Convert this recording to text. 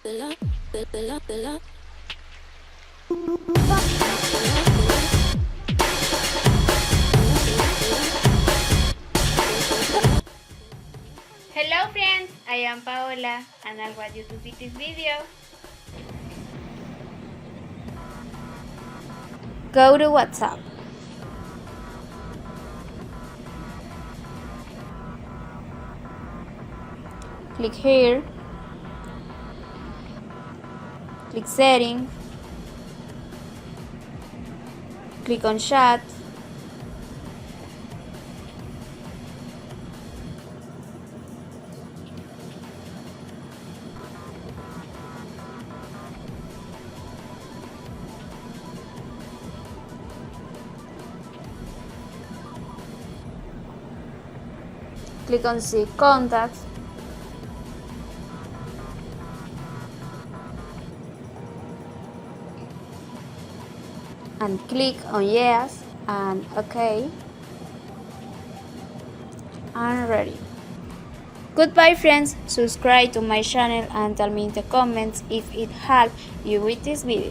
Hello friends, I am Paola and I'll want you to see this video. Go to WhatsApp. Click here. Click setting. Click on chat. Click on see contacts. And click on yes and OK. And ready. Goodbye friends, subscribe to my channel and tell me in the comments if it helped you with this video.